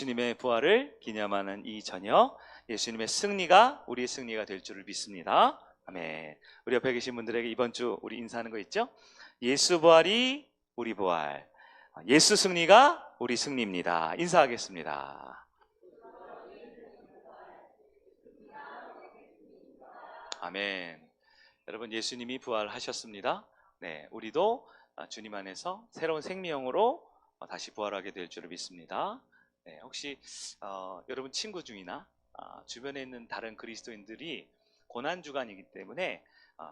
예수님의 부활을 기념하는 이 저녁, 예수님의 승리가 우리의 승리가 될 줄을 믿습니다. 아멘. 우리 옆에 계신 분들에게 이번 주 우리 인사하는 거 있죠? 예수 부활이 우리 부활, 예수 승리가 우리 승리입니다. 인사하겠습니다. 아멘. 여러분, 예수님이 부활하셨습니다. 네, 우리도 주님 안에서 새로운 생명으로 다시 부활하게 될 줄을 믿습니다. 네, 혹시 여러분 친구 중이나 주변에 있는 다른 그리스도인들이 고난 주간이기 때문에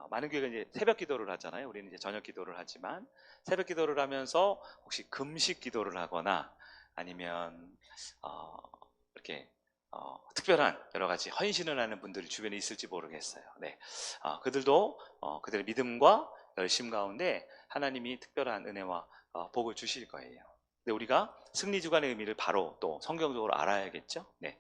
많은 교회가 이제 새벽 기도를 하잖아요. 우리는 이제 저녁 기도를 하지만 새벽 기도를 하면서 혹시 금식 기도를 하거나 아니면 이렇게 특별한 여러 가지 헌신을 하는 분들이 주변에 있을지 모르겠어요. 네, 그들도 그들의 믿음과 열심 가운데 하나님이 특별한 은혜와 복을 주실 거예요. 근데 우리가 승리 주간의 의미를 바로 또 성경적으로 알아야겠죠. 네,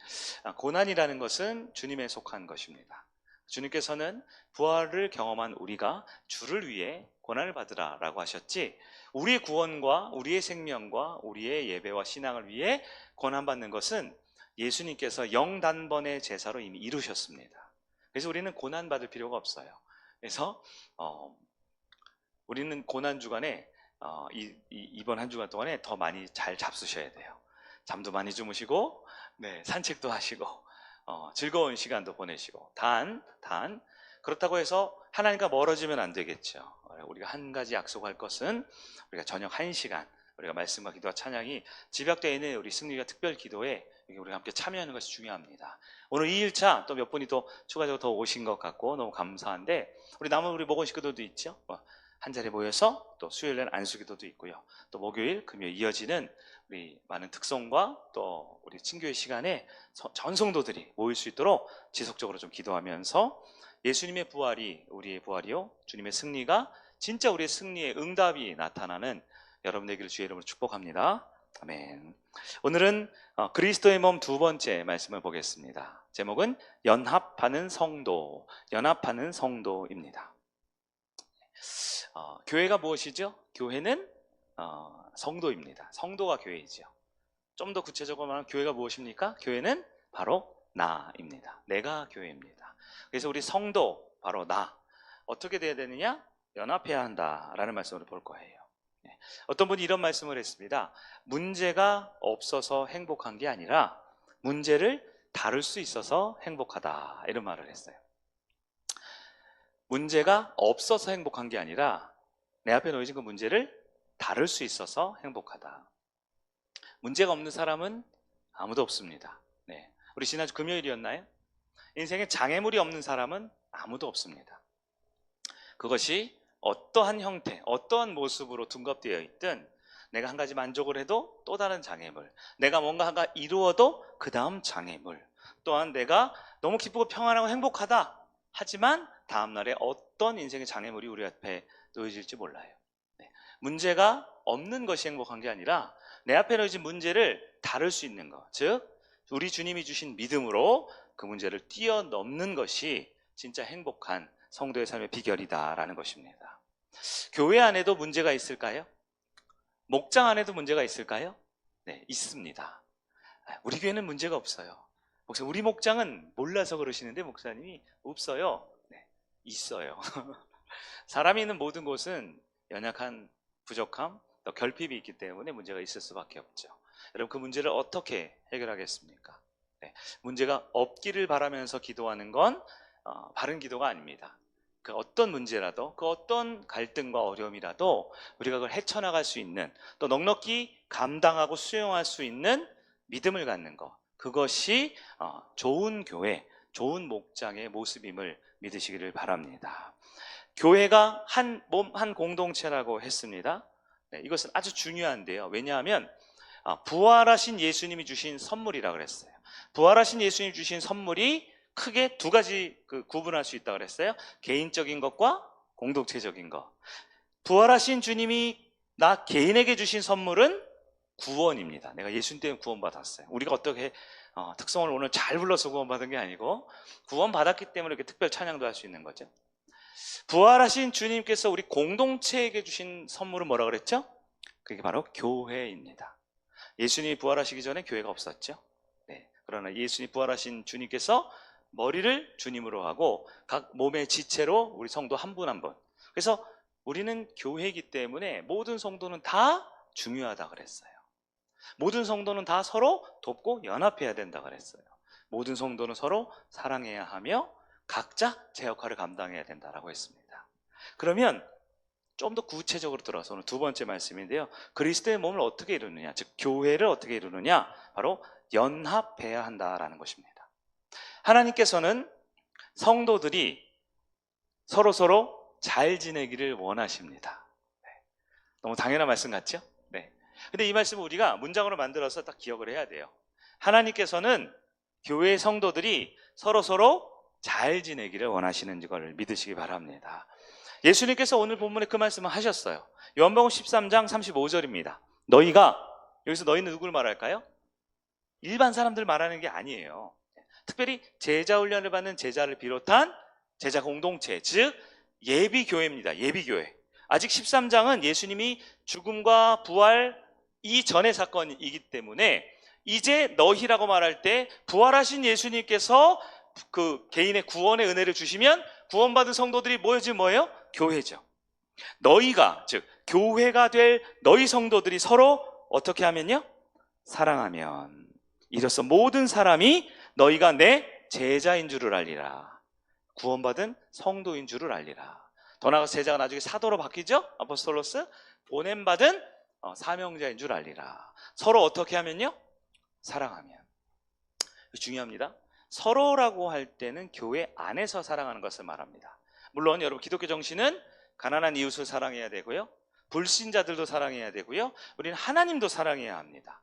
고난이라는 것은 주님에 속한 것입니다. 주님께서는 부활을 경험한 우리가 주를 위해 고난을 받으라라고 하셨지, 우리의 구원과 우리의 생명과 우리의 예배와 신앙을 위해 고난받는 것은 예수님께서 영단번의 제사로 이미 이루셨습니다. 그래서 우리는 고난받을 필요가 없어요. 그래서 우리는 고난 주간에 이번 한 주간 동안에 더 많이 잘 잡수셔야 돼요. 잠도 많이 주무시고, 네, 산책도 하시고, 즐거운 시간도 보내시고. 단 그렇다고 해서 하나님과 멀어지면 안 되겠죠. 우리가 한 가지 약속할 것은 우리가 저녁 1시간 우리가 말씀과 기도와 찬양이 집약되어 있는 우리 승리가 특별 기도에 우리가 함께 참여하는 것이 중요합니다. 오늘 2일차 또 몇 분이 또 추가적으로 더 오신 것 같고 너무 감사한데, 우리 남은 우리 목원 식구들도 있죠. 한 자리에 모여서 또 수요일에는 안수기도도 있고요. 또 목요일, 금요일 이어지는 우리 많은 특성과 또 우리 친교회 시간에 전 성도들이 모일 수 있도록 지속적으로 좀 기도하면서 예수님의 부활이 우리의 부활이요, 주님의 승리가 진짜 우리의 승리의 응답이 나타나는 여러분 되기를 주의 이름으로 축복합니다. 아멘. 오늘은 그리스도의 몸 두 번째 말씀을 보겠습니다. 제목은 연합하는 성도입니다. 교회가 무엇이죠? 교회는 성도입니다. 성도가 교회이죠. 좀 더 구체적으로 말하면 교회가 무엇입니까? 교회는 바로 나입니다. 내가 교회입니다. 그래서 우리 성도, 바로 나, 어떻게 돼야 되느냐? 연합해야 한다라는 말씀을 볼 거예요. 어떤 분이 이런 말씀을 했습니다. 문제가 없어서 행복한 게 아니라 문제를 다룰 수 있어서 행복하다, 이런 말을 했어요. 문제가 없어서 행복한 게 아니라 내 앞에 놓여진 그 문제를 다룰 수 있어서 행복하다. 문제가 없는 사람은 아무도 없습니다. 네, 우리 지난주 금요일이었나요? 인생에 장애물이 없는 사람은 아무도 없습니다. 그것이 어떠한 형태, 어떠한 모습으로 둔갑되어 있든 내가 한 가지 만족을 해도 또 다른 장애물, 내가 뭔가 한가 이루어도 그 다음 장애물, 또한 내가 너무 기쁘고 평안하고 행복하다 하지만 다음날에 어떤 인생의 장애물이 우리 앞에 놓여질지 몰라요. 네, 문제가 없는 것이 행복한 게 아니라 내 앞에 놓여진 문제를 다룰 수 있는 것, 즉 우리 주님이 주신 믿음으로 그 문제를 뛰어넘는 것이 진짜 행복한 성도의 삶의 비결이다라는 것입니다. 교회 안에도 문제가 있을까요? 목장 안에도 문제가 있을까요? 네, 있습니다. 우리 교회는 문제가 없어요. 우리 목장은 몰라서 그러시는데 목사님이 없어요. 네, 있어요. 사람이 있는 모든 곳은 연약한 부족함, 또 결핍이 있기 때문에 문제가 있을 수밖에 없죠. 여러분, 그 문제를 어떻게 해결하겠습니까? 네, 문제가 없기를 바라면서 기도하는 건 바른 기도가 아닙니다. 그 어떤 문제라도, 그 어떤 갈등과 어려움이라도 우리가 그걸 헤쳐나갈 수 있는, 또 넉넉히 감당하고 수용할 수 있는 믿음을 갖는 것, 그것이 좋은 교회, 좋은 목장의 모습임을 믿으시기를 바랍니다. 교회가 한 몸, 한 공동체라고 했습니다. 네, 이것은 아주 중요한데요. 왜냐하면 부활하신 예수님이 주신 선물이라고 그랬어요. 부활하신 예수님이 주신 선물이 크게 두 가지 구분할 수 있다고 그랬어요. 개인적인 것과 공동체적인 것. 부활하신 주님이 나 개인에게 주신 선물은 구원입니다. 내가 예수님 때문에 구원받았어요. 우리가 어떻게 특성을 오늘 잘 불러서 구원받은 게 아니고 구원받았기 때문에 이렇게 특별 찬양도 할 수 있는 거죠. 부활하신 주님께서 우리 공동체에게 주신 선물은 뭐라고 그랬죠? 그게 바로 교회입니다. 예수님이 부활하시기 전에 교회가 없었죠. 네. 그러나 예수님이 부활하신 주님께서 머리를 주님으로 하고 각 몸의 지체로 우리 성도 한 분 한 분. 그래서 우리는 교회이기 때문에 모든 성도는 다 중요하다 그랬어요. 모든 성도는 다 서로 돕고 연합해야 된다 그랬어요. 모든 성도는 서로 사랑해야 하며 각자 제 역할을 감당해야 된다라고 했습니다. 그러면 좀 더 구체적으로 들어서 오늘 두 번째 말씀인데요. 그리스도의 몸을 어떻게 이루느냐, 즉 교회를 어떻게 이루느냐, 바로 연합해야 한다라는 것입니다. 하나님께서는 성도들이 서로 잘 지내기를 원하십니다. 네. 너무 당연한 말씀 같죠? 네. 근데 이 말씀을 우리가 문장으로 만들어서 딱 기억을 해야 돼요. 하나님께서는 교회 성도들이 서로 잘 지내기를 원하시는 걸 믿으시기 바랍니다. 예수님께서 오늘 본문에 그 말씀을 하셨어요. 요한복음 13장 35절입니다. 너희가, 여기서 너희는 누구를 말할까요? 일반 사람들 말하는 게 아니에요. 특별히 제자 훈련을 받는 제자를 비롯한 제자 공동체, 즉 예비교회입니다. 예비교회. 아직 13장은 예수님이 죽음과 부활 이전의 사건이기 때문에 이제 너희라고 말할 때 부활하신 예수님께서 그 개인의 구원의 은혜를 주시면 구원받은 성도들이 뭐예요? 교회죠. 너희가, 즉 교회가 될 너희 성도들이 서로 어떻게 하면요? 사랑하면 이로써 모든 사람이 너희가 내 제자인 줄을 알리라. 구원받은 성도인 줄을 알리라. 더 나아가서 제자가 나중에 사도로 바뀌죠? 아포스톨로스. 보냄받은 사명자인 줄 알리라. 서로 어떻게 하면요? 사랑하면. 중요합니다. 서로라고 할 때는 교회 안에서 사랑하는 것을 말합니다. 물론 여러분 기독교 정신은 가난한 이웃을 사랑해야 되고요, 불신자들도 사랑해야 되고요, 우리는 하나님도 사랑해야 합니다.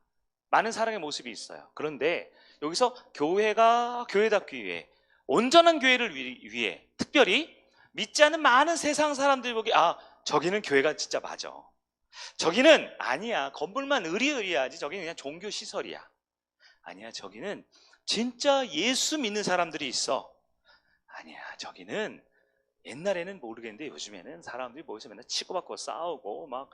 많은 사랑의 모습이 있어요. 그런데 여기서 교회가 교회답기 위해, 온전한 교회를 위해, 특별히 믿지 않는 많은 세상 사람들이 보기 저기는 교회가 진짜 맞아, 저기는 아니야 건물만 의리의리하지 저기는 그냥 종교 시설이야, 아니야 저기는 진짜 예수 믿는 사람들이 있어, 아니야 저기는 옛날에는 모르겠는데 요즘에는 사람들이 모여서 맨날 치고받고 싸우고 막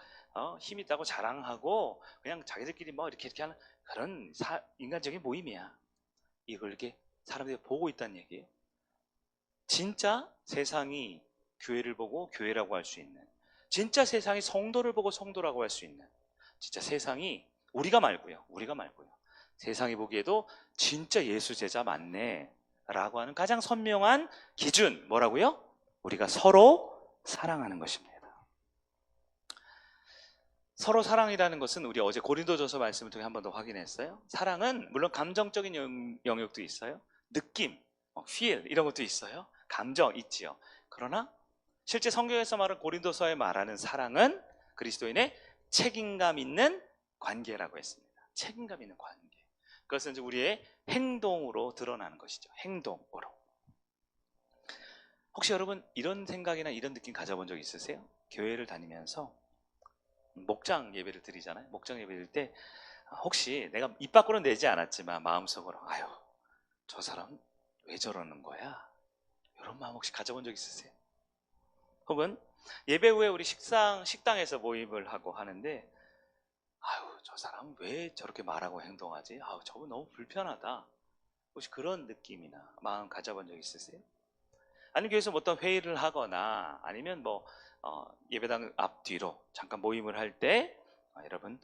힘 있다고 자랑하고 그냥 자기들끼리 뭐 이렇게 하는 그런 인간적인 모임이야. 이걸 이렇게 사람들이 보고 있다는 얘기예요. 진짜 세상이 교회를 보고 교회라고 할 수 있는, 진짜 세상이 성도를 보고 성도라고 할 수 있는, 진짜 세상이 우리가 말고요 세상이 보기에도 진짜 예수 제자 맞네 라고 하는 가장 선명한 기준, 뭐라고요? 우리가 서로 사랑하는 것입니다. 서로 사랑이라는 것은 우리 어제 고린도전서 말씀을 통해 한 번 더 확인했어요. 사랑은 물론 감정적인 영역도 있어요. 느낌, feel 이런 것도 있어요. 감정 있지요. 그러나 실제 성경에서 말하는 고린도서에 말하는 사랑은 그리스도인의 책임감 있는 관계라고 했습니다. 책임감 있는 관계. 그것은 이제 우리의 행동으로 드러나는 것이죠. 행동으로. 혹시 여러분 이런 생각이나 이런 느낌 가져본 적 있으세요? 교회를 다니면서 목장 예배를 드리잖아요. 목장 예배 드릴 때 혹시 내가 입 밖으로는 내지 않았지만 마음속으로 저 사람 왜 저러는 거야? 이런 마음 혹시 가져본 적 있으세요? 혹은 예배 후에 우리 식당에서 모임을 하고 하는데 저 사람 왜 저렇게 말하고 행동하지? 저거 너무 불편하다. 혹시 그런 느낌이나 마음 가져본 적 있으세요? 아니면 교회에서 어떤 회의를 하거나 아니면 예배당 앞뒤로 잠깐 모임을 할 때 여러분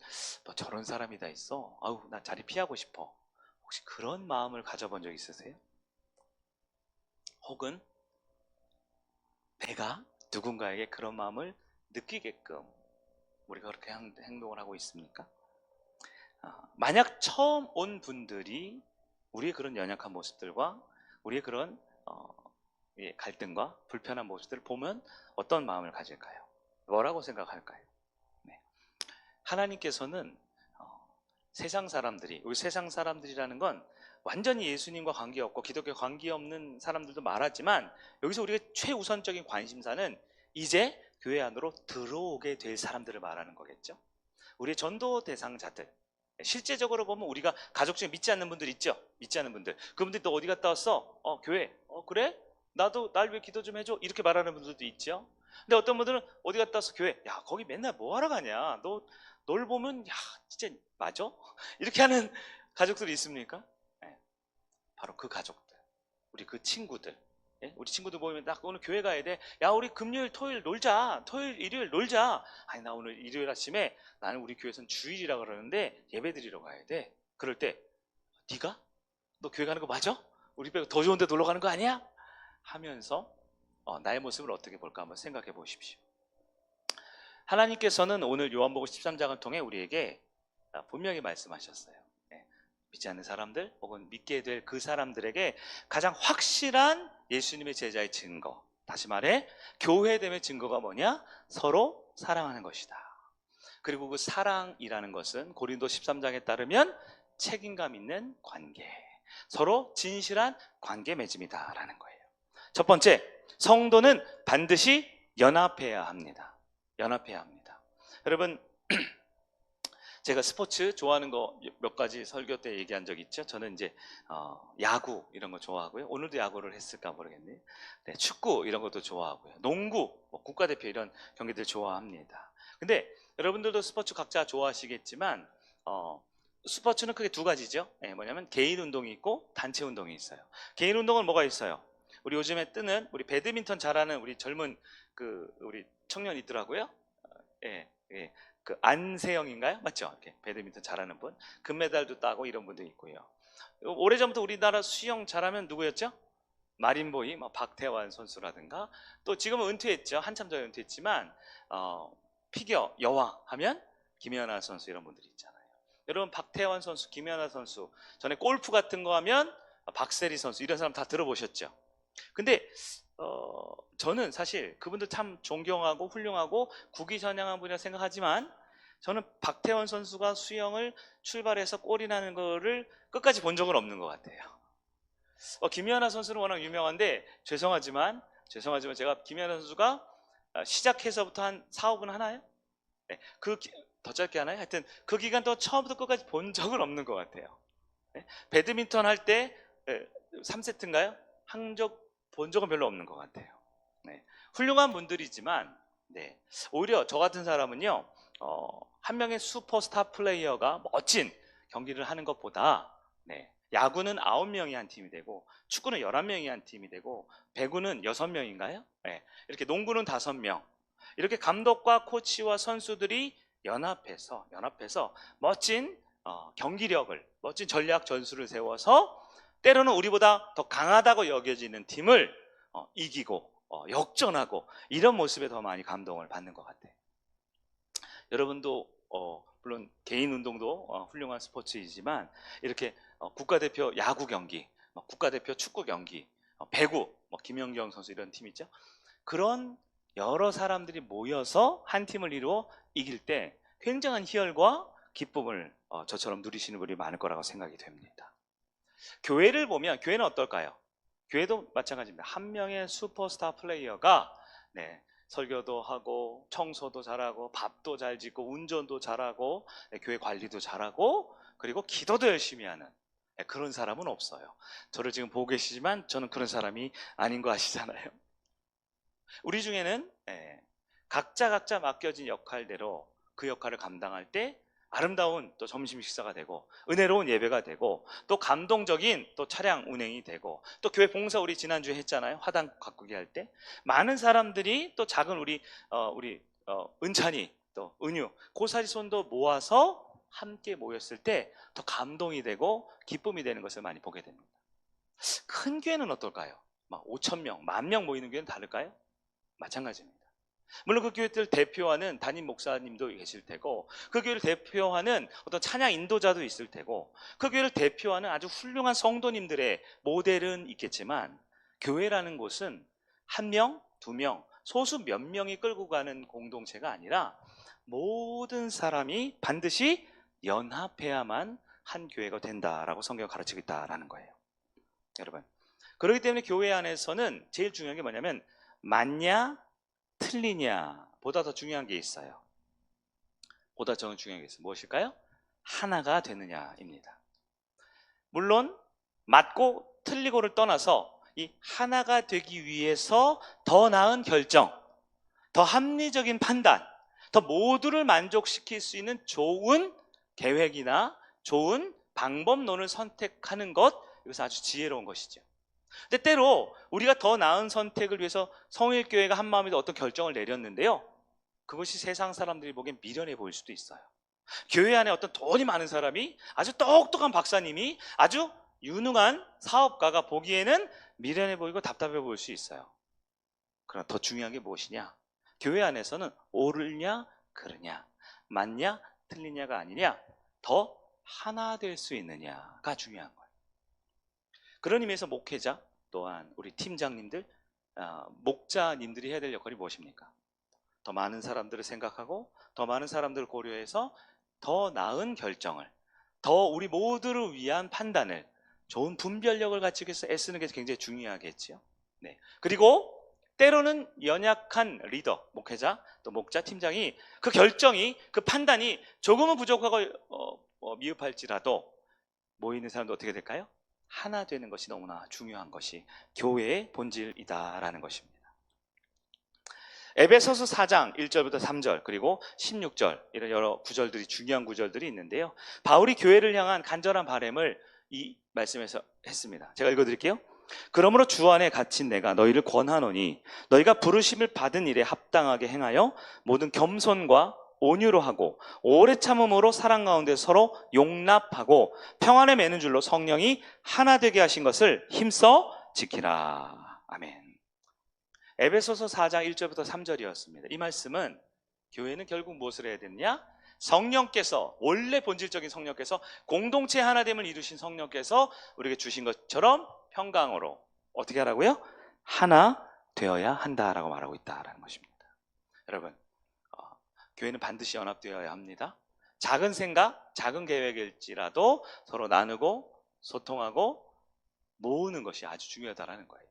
저런 사람이 다 있어, 나 자리 피하고 싶어, 혹시 그런 마음을 가져본 적 있으세요? 혹은 내가 누군가에게 그런 마음을 느끼게끔 우리가 그렇게 행동을 하고 있습니까? 만약 처음 온 분들이 우리의 그런 연약한 모습들과 우리의 그런 갈등과 불편한 모습들을 보면 어떤 마음을 가질까요? 뭐라고 생각할까요? 네. 하나님께서는 세상 사람들이, 우리 세상 사람들이라는 건 완전히 예수님과 관계없고 기독교 관계없는 사람들도 말하지만 여기서 우리가 최우선적인 관심사는 이제 교회 안으로 들어오게 될 사람들을 말하는 거겠죠. 우리의 전도 대상자들, 실제적으로 보면 우리가 가족 중에 믿지 않는 분들 있죠. 믿지 않는 분들, 그분들이 또 어디 갔다 왔어? 교회. 그래? 나도 날 위해 기도 좀 해줘, 이렇게 말하는 분들도 있죠. 근데 어떤 분들은 어디 갔다 와서 교회, 야 거기 맨날 뭐 하러 가냐, 널 보면 야 진짜 맞아? 이렇게 하는 가족들이 있습니까? 네, 바로 그 가족들, 우리 그 친구들, 예? 우리 친구들 보면 나 오늘 교회 가야 돼. 야 우리 금요일 토요일 놀자. 토요일 일요일 놀자. 아니 나 오늘 일요일 아침에 나는 우리 교회에서는 주일이라 그러는데 예배 드리러 가야 돼. 그럴 때 네가? 너 교회 가는 거 맞아? 우리 빼고 더 좋은 데 놀러 가는 거 아니야? 하면서 나의 모습을 어떻게 볼까 한번 생각해 보십시오. 하나님께서는 오늘 요한복음 13장을 통해 우리에게 분명히 말씀하셨어요. 예, 믿지 않는 사람들 혹은 믿게 될 그 사람들에게 가장 확실한 예수님의 제자의 증거, 다시 말해 교회됨의 증거가 뭐냐? 서로 사랑하는 것이다. 그리고 그 사랑이라는 것은 고린도 13장에 따르면 책임감 있는 관계, 서로 진실한 관계 맺음이다라는 거예요. 첫 번째, 성도는 반드시 연합해야 합니다. 연합해야 합니다. 여러분, 제가 스포츠 좋아하는 거 몇 가지 설교 때 얘기한 적 있죠. 저는 이제 야구 이런 거 좋아하고요. 오늘도 야구를 했을까 모르겠네요. 네, 축구 이런 것도 좋아하고요. 농구, 국가대표 이런 경기들 좋아합니다. 근데 여러분들도 스포츠 각자 좋아하시겠지만 스포츠는 크게 두 가지죠. 네, 뭐냐면 개인 운동이 있고 단체 운동이 있어요. 개인 운동은 뭐가 있어요? 우리 요즘에 뜨는 우리 배드민턴 잘하는 우리 젊은 우리 청년 있더라고요. 예, 예. 그 안세영인가요? 맞죠? 이렇게 배드민턴 잘하는 분, 금메달도 따고 이런 분도 있고요. 오래전부터 우리나라 수영 잘하면 누구였죠? 마린보이, 박태환 선수라든가, 또 지금은 은퇴했죠. 한참 전에 은퇴했지만 피겨 여왕 하면 김연아 선수 이런 분들이 있잖아요. 여러분 박태환 선수, 김연아 선수, 전에 골프 같은 거 하면 박세리 선수 이런 사람 다 들어보셨죠? 근데 저는 사실 그분들 참 존경하고 훌륭하고 국위선양한 분이라 생각하지만 저는 박태원 선수가 수영을 출발해서 골이 나는 거를 끝까지 본 적은 없는 것 같아요. 김연아 선수는 워낙 유명한데 죄송하지만 제가 김연아 선수가 시작해서부터 한 4, 5분 하나요? 네, 더 짧게 하나요? 하여튼 그 기간 동안 처음부터 끝까지 본 적은 없는 것 같아요. 네? 배드민턴 할 때 3세트인가요? 본 적은 별로 없는 것 같아요. 네. 훌륭한 분들이지만 오히려 저 같은 사람은요, 한 명의 슈퍼스타 플레이어가 멋진 경기를 하는 것보다 야구는 9명이 한 팀이 되고 축구는 11명이 한 팀이 되고 배구는 6명인가요? 이렇게 농구는 5명, 이렇게 감독과 코치와 선수들이 연합해서 멋진 경기력을, 멋진 전략 전술을 세워서 때로는 우리보다 더 강하다고 여겨지는 팀을 이기고 역전하고 이런 모습에 더 많이 감동을 받는 것 같아요. 여러분도 물론 개인 운동도 훌륭한 스포츠이지만 이렇게 국가대표 야구 경기, 국가대표 축구 경기, 배구, 김연경 선수 이런 팀 있죠. 그런 여러 사람들이 모여서 한 팀을 이루어 이길 때 굉장한 희열과 기쁨을 저처럼 누리시는 분이 많을 거라고 생각이 됩니다. 교회를 보면 교회는 어떨까요? 교회도 마찬가지입니다. 한 명의 슈퍼스타 플레이어가 설교도 하고 청소도 잘하고 밥도 잘 짓고 운전도 잘하고 교회 관리도 잘하고 그리고 기도도 열심히 하는 그런 사람은 없어요. 저를 지금 보고 계시지만 저는 그런 사람이 아닌 거 아시잖아요. 우리 중에는 각자 맡겨진 역할대로 그 역할을 감당할 때 아름다운 또 점심 식사가 되고 은혜로운 예배가 되고 또 감동적인 또 차량 운행이 되고 또 교회 봉사 우리 지난주에 했잖아요. 화단 가꾸기 할 때 많은 사람들이 또 작은 우리 은찬이 또 은유 고사리손도 모아서 함께 모였을 때 더 감동이 되고 기쁨이 되는 것을 많이 보게 됩니다. 큰 교회는 어떨까요? 막 5,000명, 10,000명 모이는 교회는 다를까요? 마찬가지입니다. 물론 그 교회를 대표하는 담임 목사님도 계실 테고 그 교회를 대표하는 어떤 찬양 인도자도 있을 테고 그 교회를 대표하는 아주 훌륭한 성도님들의 모델은 있겠지만 교회라는 곳은 1명, 2명, 소수 몇 명이 끌고 가는 공동체가 아니라 모든 사람이 반드시 연합해야만 한 교회가 된다라고 성경이 가르치고 있다라는 거예요. 여러분, 그렇기 때문에 교회 안에서는 제일 중요한 게 뭐냐면 맞냐 틀리냐 보다 더 중요한 게 있어요. 보다 더 중요한 게 있어요. 무엇일까요? 하나가 되느냐입니다. 물론 맞고 틀리고를 떠나서 이 하나가 되기 위해서 더 나은 결정, 더 합리적인 판단, 더 모두를 만족시킬 수 있는 좋은 계획이나 좋은 방법론을 선택하는 것, 이것은 아주 지혜로운 것이죠. 근데 때로 우리가 더 나은 선택을 위해서 성일교회가 한마음에 어떤 결정을 내렸는데요, 그것이 세상 사람들이 보기엔 미련해 보일 수도 있어요. 교회 안에 어떤 돈이 많은 사람이, 아주 똑똑한 박사님이, 아주 유능한 사업가가 보기에는 미련해 보이고 답답해 보일 수 있어요. 그러나 더 중요한 게 무엇이냐? 교회 안에서는 옳으냐 그르냐, 맞냐 틀리냐가 아니냐, 더 하나 될 수 있느냐가 중요한 거예요. 그런 의미에서 목회자, 또한 우리 팀장님들, 목자님들이 해야 될 역할이 무엇입니까? 더 많은 사람들을 생각하고 더 많은 사람들을 고려해서 더 나은 결정을, 더 우리 모두를 위한 판단을, 좋은 분별력을 갖추기 위해서 애쓰는 게 굉장히 중요하겠죠. 네. 그리고 때로는 연약한 리더, 목회자, 또 목자, 팀장이 그 결정이, 그 판단이 조금은 부족하고 미흡할지라도 모이는 사람도 어떻게 될까요? 하나 되는 것이 너무나 중요한 것이 교회의 본질이다라는 것입니다. 에베소서 4장 1절부터 3절 그리고 16절, 이런 여러 구절들이, 중요한 구절들이 있는데요, 바울이 교회를 향한 간절한 바람을 이 말씀에서 했습니다. 제가 읽어드릴게요. 그러므로 주 안에 갇힌 내가 너희를 권하노니 너희가 부르심을 받은 일에 합당하게 행하여 모든 겸손과 온유로 하고 오래 참음으로 사랑 가운데 서로 용납하고 평안에 매는 줄로 성령이 하나 되게 하신 것을 힘써 지키라. 아멘. 에베소서 4장 1절부터 3절이었습니다. 이 말씀은 교회는 결국 무엇을 해야 되느냐? 성령께서, 원래 본질적인 성령께서, 공동체 하나됨을 이루신 성령께서 우리에게 주신 것처럼 평강으로 어떻게 하라고요? 하나 되어야 한다라고 말하고 있다라는 것입니다. 여러분, 교회는 반드시 연합되어야 합니다. 작은 생각, 작은 계획일지라도 서로 나누고 소통하고 모으는 것이 아주 중요하다라는 거예요.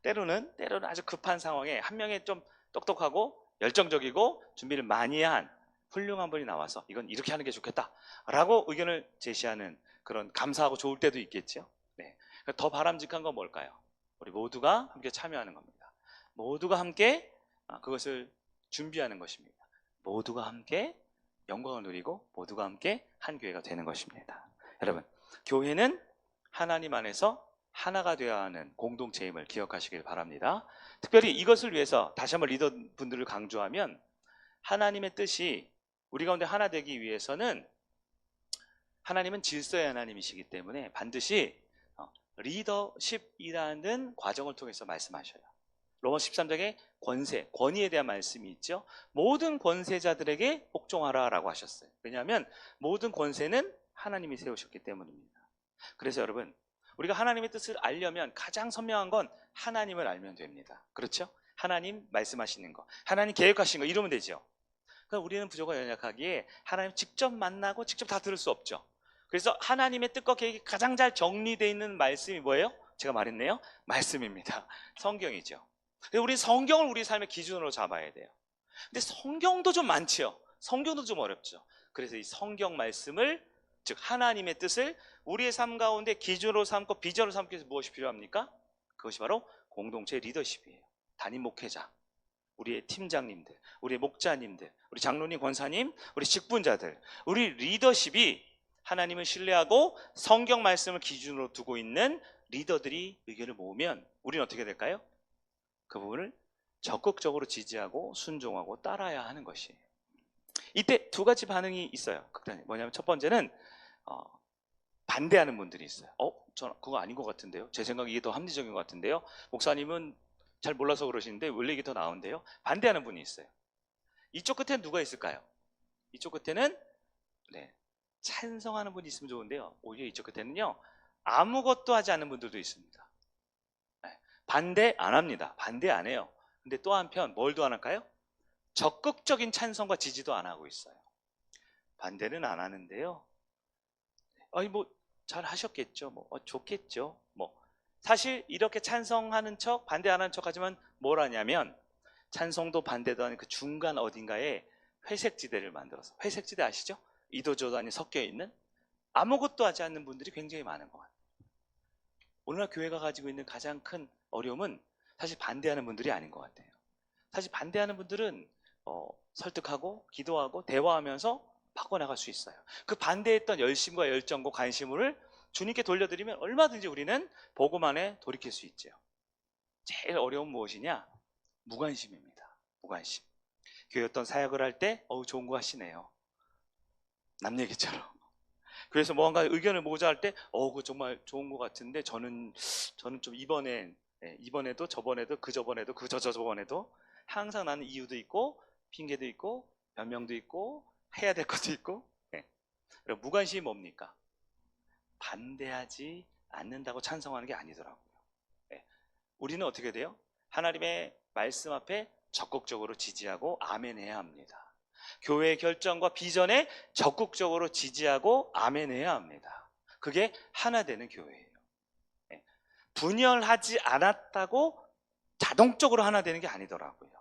때로는 아주 급한 상황에 한 명의 좀 똑똑하고 열정적이고 준비를 많이 한 훌륭한 분이 나와서 이건 이렇게 하는 게 좋겠다라고 의견을 제시하는, 그런 감사하고 좋을 때도 있겠죠. 네. 더 바람직한 건 뭘까요? 우리 모두가 함께 참여하는 겁니다. 모두가 함께 그것을 준비하는 것입니다. 모두가 함께 영광을 누리고 모두가 함께 한 교회가 되는 것입니다. 여러분, 교회는 하나님 안에서 하나가 되어야 하는 공동체임을 기억하시길 바랍니다. 특별히 이것을 위해서 다시 한번 리더분들을 강조하면, 하나님의 뜻이 우리 가운데 하나 되기 위해서는, 하나님은 질서의 하나님이시기 때문에 반드시 리더십이라는 과정을 통해서 말씀하셔요. 로마서 13장에 권세, 권위에 대한 말씀이 있죠. 모든 권세자들에게 복종하라라고 하셨어요. 왜냐하면 모든 권세는 하나님이 세우셨기 때문입니다. 그래서 여러분, 우리가 하나님의 뜻을 알려면 가장 선명한 건 하나님을 알면 됩니다. 그렇죠? 하나님 말씀하시는 거, 하나님 계획하신 거, 이러면 되죠. 그럼 우리는 부족하고 연약하기에 하나님 직접 만나고 직접 다 들을 수 없죠. 그래서 하나님의 뜻과 계획이 가장 잘 정리되어 있는 말씀이 뭐예요? 제가 말했네요. 말씀입니다. 성경이죠. 근데 우리 성경을 우리 삶의 기준으로 잡아야 돼요. 근데 성경도 좀 많죠. 성경도 좀 어렵죠. 그래서 이 성경 말씀을, 즉 하나님의 뜻을 우리의 삶 가운데 기준으로 삼고 비전으로 삼기 위해서 무엇이 필요합니까? 그것이 바로 공동체 리더십이에요. 담임 목회자, 우리의 팀장님들, 우리의 목자님들, 우리 장로님, 권사님, 우리 직분자들, 우리 리더십이 하나님을 신뢰하고 성경 말씀을 기준으로 두고 있는 리더들이 의견을 모으면 우리는 어떻게 될까요? 그 부분을 적극적으로 지지하고 순종하고 따라야 하는 것이에요. 이때 두 가지 반응이 있어요. 뭐냐면 첫 번째는 반대하는 분들이 있어요. 저는 그거 아닌 것 같은데요. 제 생각에 이게 더 합리적인 것 같은데요. 목사님은 잘 몰라서 그러시는데 원래 이게 더 나은데요. 반대하는 분이 있어요. 이쪽 끝에는 누가 있을까요? 이쪽 끝에는 찬성하는 분이 있으면 좋은데요. 오히려 이쪽 끝에는요, 아무것도 하지 않는 분들도 있습니다. 반대 안 합니다. 반대 안 해요. 근데 또 한편 뭘도 안 할까요? 적극적인 찬성과 지지도 안 하고 있어요. 반대는 안 하는데요, 잘 하셨겠죠. 좋겠죠. 사실 이렇게 찬성하는 척, 반대 안 하는 척 하지만 뭘 하냐면, 찬성도 반대도 아닌 그 중간 어딘가에 회색지대를 만들어서, 회색지대 아시죠? 이도저도 아닌 섞여 있는, 아무것도 하지 않는 분들이 굉장히 많은 것 같아요. 오늘날 교회가 가지고 있는 가장 큰 어려움은 사실 반대하는 분들이 아닌 것 같아요. 사실 반대하는 분들은 설득하고 기도하고 대화하면서 바꿔나갈 수 있어요. 그 반대했던 열심과 열정과 관심을 주님께 돌려드리면 얼마든지 우리는 복음 안에 돌이킬 수 있죠. 제일 어려운 무엇이냐? 무관심입니다. 무관심. 교회 어떤 사역을 할 때 좋은 거 하시네요. 남 얘기처럼. 그래서 뭔가 의견을 모자 할 때 그거 정말 좋은 것 같은데 저는 좀 이번에도 저번에도 그저번에도 그저저번에도 항상 나는 이유도 있고 핑계도 있고 변명도 있고 해야 될 것도 있고. 그럼 무관심이 뭡니까? 반대하지 않는다고 찬성하는 게 아니더라고요. 우리는 어떻게 돼요? 하나님의 말씀 앞에 적극적으로 지지하고 아멘해야 합니다. 교회의 결정과 비전에 적극적으로 지지하고 아멘해야 합니다. 그게 하나 되는 교회예요. 분열하지 않았다고 자동적으로 하나 되는 게 아니더라고요.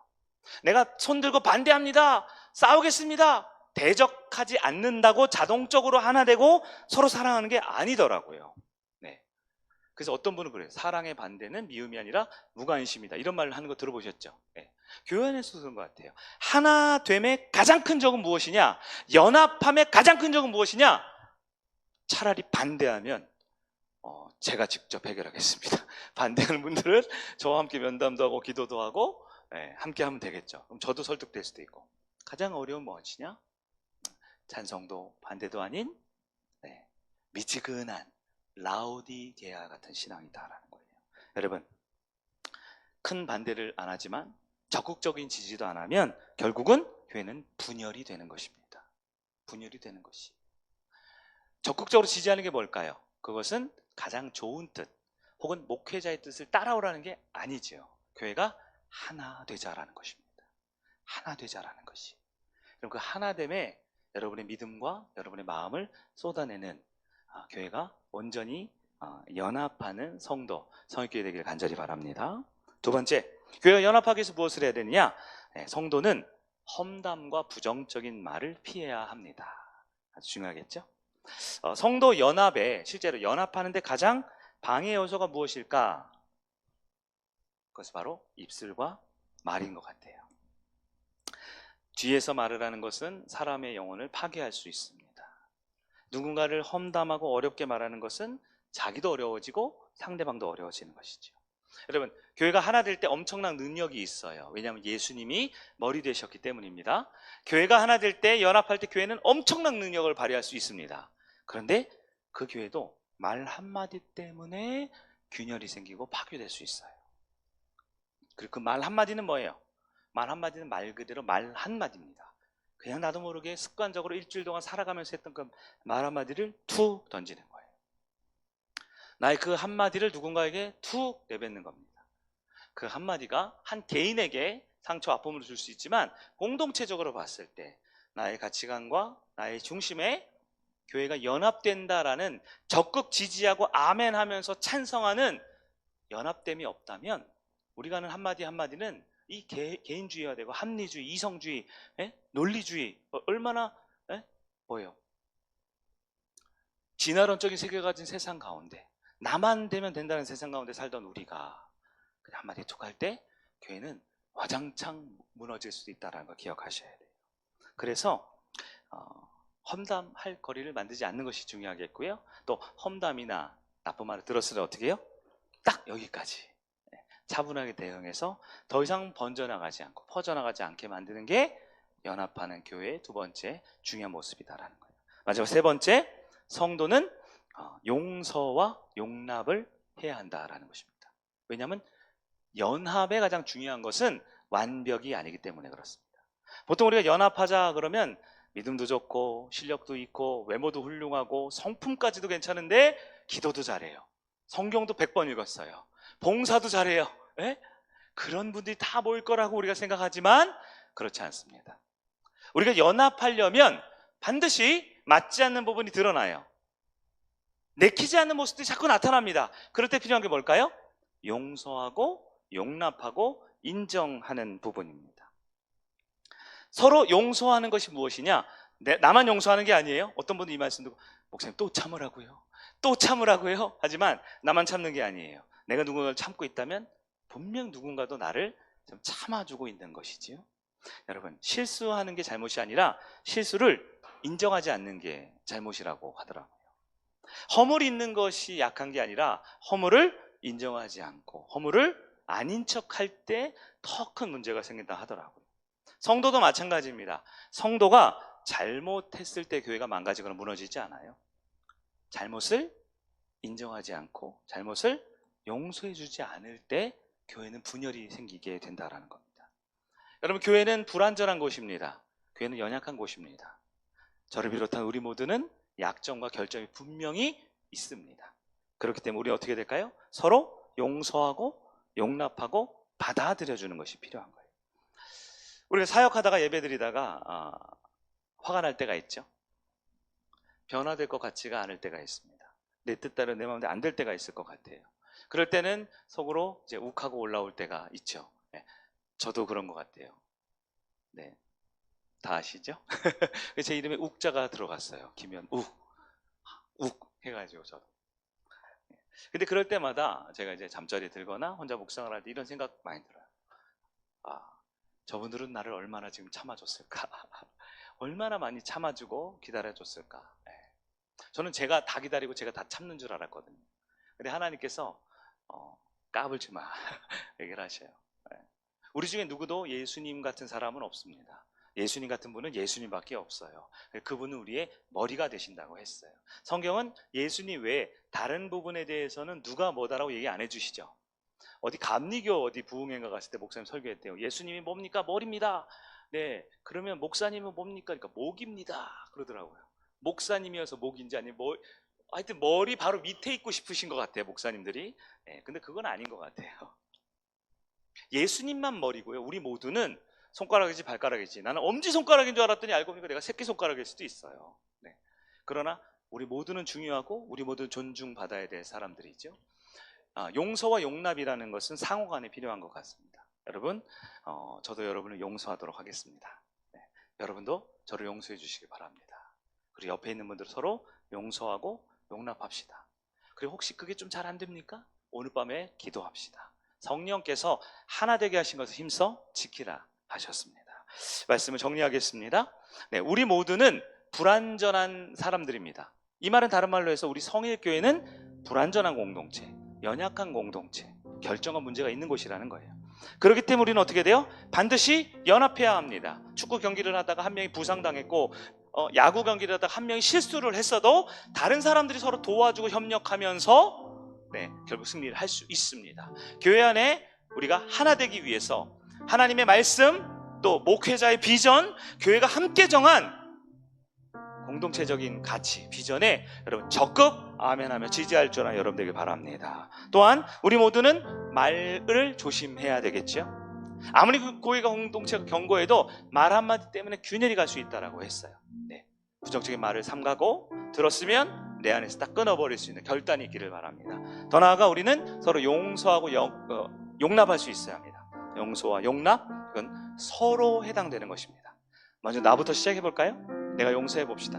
내가 손들고 반대합니다, 싸우겠습니다, 대적하지 않는다고 자동적으로 하나 되고 서로 사랑하는 게 아니더라고요. 그래서 어떤 분은 그래요. 사랑의 반대는 미움이 아니라 무관심이다, 이런 말을 하는 거 들어보셨죠? 교회 안에서도 그런 것 같아요. 하나됨의 가장 큰 적은 무엇이냐? 연합함의 가장 큰 적은 무엇이냐? 차라리 반대하면 제가 직접 해결하겠습니다. 반대하는 분들은 저와 함께 면담도 하고 기도도 하고 함께 하면 되겠죠. 그럼 저도 설득될 수도 있고. 가장 어려운 무엇이냐? 찬성도 반대도 아닌 미지근한 라오디게아 같은 신앙이다라는 거예요. 여러분, 큰 반대를 안 하지만 적극적인 지지도 안 하면 결국은 교회는 분열이 되는 것입니다. 분열이 되는 것이. 적극적으로 지지하는 게 뭘까요? 그것은 가장 좋은 뜻 혹은 목회자의 뜻을 따라오라는 게 아니죠. 교회가 하나 되자라는 것입니다. 하나 되자라는 것이. 그럼 그 하나됨에 여러분의 믿음과 여러분의 마음을 쏟아내는 교회가 온전히 연합하는 성도, 성육교회 되기를 간절히 바랍니다. 두 번째, 교회가 연합하기 위해서 무엇을 해야 되느냐? 성도는 험담과 부정적인 말을 피해야 합니다. 아주 중요하겠죠? 성도 연합에, 실제로 연합하는데 가장 방해 요소가 무엇일까? 그것은 바로 입술과 말인 것 같아요. 뒤에서 말을 하는 것은 사람의 영혼을 파괴할 수 있습니다. 누군가를 험담하고 어렵게 말하는 것은 자기도 어려워지고 상대방도 어려워지는 것이죠. 여러분, 교회가 하나 될 때 엄청난 능력이 있어요. 왜냐하면 예수님이 머리 되셨기 때문입니다. 교회가 하나 될 때, 연합할 때 교회는 엄청난 능력을 발휘할 수 있습니다. 그런데 그 교회도 말 한마디 때문에 균열이 생기고 파괴될 수 있어요. 그리고 그 말 한마디는 뭐예요? 말 한마디는 말 그대로 말 한마디입니다. 그냥 나도 모르게 습관적으로 일주일 동안 살아가면서 했던 그 말 한마디를 툭 던지는 거예요. 나의 그 한마디를 누군가에게 툭 내뱉는 겁니다. 그 한마디가 한 개인에게 상처, 아픔을 줄 수 있지만 공동체적으로 봤을 때 나의 가치관과 나의 중심에 교회가 연합된다라는 적극 지지하고 아멘하면서 찬성하는 연합됨이 없다면 우리가 하는 한마디 한마디는 이 개인주의가 되고 합리주의, 이성주의, 논리주의, 얼마나 뭐예요? 진화론적인 세계가 가진 세상 가운데, 나만 되면 된다는 세상 가운데 살던 우리가 그냥 한마디 툭 할 때 교회는 와장창 무너질 수도 있다는 거 기억하셔야 돼요. 그래서 험담할 거리를 만들지 않는 것이 중요하겠고요. 또 험담이나 나쁜 말을 들었을 때 어떻게 해요? 딱 여기까지 차분하게 대응해서 더 이상 번져나가지 않고 퍼져나가지 않게 만드는 게 연합하는 교회의 두 번째 중요한 모습이다라는 거예요. 마지막 세 번째, 성도는 용서와 용납을 해야 한다라는 것입니다. 왜냐하면 연합의 가장 중요한 것은 완벽이 아니기 때문에 그렇습니다. 보통 우리가 연합하자 그러면 믿음도 좋고 실력도 있고 외모도 훌륭하고 성품까지도 괜찮은데 기도도 잘해요, 성경도 100번 읽었어요, 봉사도 잘해요. 그런 분들이 다 모일 거라고 우리가 생각하지만 그렇지 않습니다. 우리가 연합하려면 반드시 맞지 않는 부분이 드러나요. 내키지 않는 모습들이 자꾸 나타납니다. 그럴 때 필요한 게 뭘까요? 용서하고 용납하고 인정하는 부분입니다. 서로 용서하는 것이 무엇이냐? 나만 용서하는 게 아니에요. 어떤 분들이 이 말씀 듣고 목사님 또 참으라고요, 또 참으라고요. 하지만 나만 참는 게 아니에요. 내가 누군가를 참고 있다면 분명 누군가도 나를 좀 참아주고 있는 것이지요. 여러분, 실수하는 게 잘못이 아니라 실수를 인정하지 않는 게 잘못이라고 하더라고요. 허물이 있는 것이 약한 게 아니라 허물을 인정하지 않고 허물을 아닌 척할 때 더 큰 문제가 생긴다 하더라고요. 성도도 마찬가지입니다. 성도가 잘못했을 때 교회가 망가지거나 무너지지 않아요. 잘못을 인정하지 않고 잘못을 용서해주지 않을 때 교회는 분열이 생기게 된다는 겁니다. 여러분, 교회는 불완전한 곳입니다. 교회는 연약한 곳입니다. 저를 비롯한 우리 모두는 약점과 결점이 분명히 있습니다. 그렇기 때문에 우리 어떻게 될까요? 서로 용서하고 용납하고 받아들여주는 것이 필요한 거예요. 우리가 사역하다가 예배드리다가 화가 날 때가 있죠. 변화될 것 같지가 않을 때가 있습니다. 내 뜻대로 내 마음대로 안 될 때가 있을 것 같아요. 그럴 때는 속으로 이제 욱하고 올라올 때가 있죠. 네, 저도 그런 것 같아요. 네, 다 아시죠? 제 이름에 욱자가 들어갔어요. 김현 욱 해가지고 저도. 근데 그럴 때마다 제가 이제 잠자리에 들거나 혼자 묵상을 할 때 이런 생각 많이 들어요. 저분들은 나를 얼마나 지금 참아줬을까? 얼마나 많이 참아주고 기다려줬을까? 네. 저는 제가 다 기다리고 제가 다 참는 줄 알았거든요. 근데 하나님께서 까불지 마 얘기를 하셔요. 네. 우리 중에 누구도 예수님 같은 사람은 없습니다. 예수님 같은 분은 예수님밖에 없어요. 그분은 우리의 머리가 되신다고 했어요. 성경은 예수님 외에 다른 부분에 대해서는 누가 뭐다라고 얘기 안 해주시죠. 어디 감리교 어디 부흥회가 갔을 때 목사님 설교했대요. 예수님이 뭡니까? 머리입니다. 네, 그러면 목사님은 뭡니까? 그러니까 목입니다 그러더라고요. 목사님이어서 목인지 아니면 하여튼 머리 바로 밑에 있고 싶으신 것 같아요, 목사님들이. 네, 근데 그건 아닌 것 같아요. 예수님만 머리고요. 우리 모두는 손가락이지 발가락이지. 나는 엄지손가락인 줄 알았더니 알고 보니까 내가 새끼손가락일 수도 있어요. 네. 그러나 우리 모두는 중요하고 우리 모두 존중받아야 될 사람들이죠. 용서와 용납이라는 것은 상호간에 필요한 것 같습니다. 여러분, 저도 여러분을 용서하도록 하겠습니다. 네. 여러분도 저를 용서해 주시기 바랍니다. 그리고 옆에 있는 분들 서로 용서하고 용납합시다. 그리고 혹시 그게 좀 잘 안 됩니까? 오늘 밤에 기도합시다. 성령께서 하나 되게 하신 것을 힘써 지키라 하셨습니다. 말씀을 정리하겠습니다. 네, 우리 모두는 불완전한 사람들입니다. 이 말은 다른 말로 해서 우리 성일교회는 불완전한 공동체, 연약한 공동체, 결정과 문제가 있는 곳이라는 거예요. 그렇기 때문에 우리는 어떻게 돼요? 반드시 연합해야 합니다. 축구 경기를 하다가 한 명이 부상당했고 야구 경기를 하다가 한 명이 실수를 했어도 다른 사람들이 서로 도와주고 협력하면서 결국 승리를 할 수 있습니다. 교회 안에 우리가 하나 되기 위해서 하나님의 말씀, 또 목회자의 비전, 교회가 함께 정한 공동체적인 가치, 비전에 여러분 적극 아멘하며 지지할 줄 아는 여러분 되길 바랍니다. 또한 우리 모두는 말을 조심해야 되겠죠. 아무리 교회가 공동체가 견고해도 말 한마디 때문에 균열이 갈 수 있다고 했어요. 네. 부정적인 말을 삼가고 들었으면 내 안에서 딱 끊어버릴 수 있는 결단이 있기를 바랍니다. 더 나아가 우리는 서로 용서하고 용납할 수 있어야 합니다. 용서와 용납, 그건 서로 해당되는 것입니다. 먼저 나부터 시작해볼까요? 내가 용서해봅시다.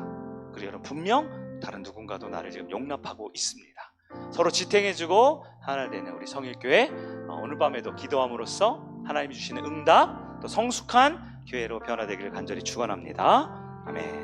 그리고 여러분, 분명 다른 누군가도 나를 지금 용납하고 있습니다. 서로 지탱해주고 하나 되는 우리 성일교회, 오늘 밤에도 기도함으로써 하나님이 주시는 응답, 또 성숙한 교회로 변화되기를 간절히 축원합니다. 아멘.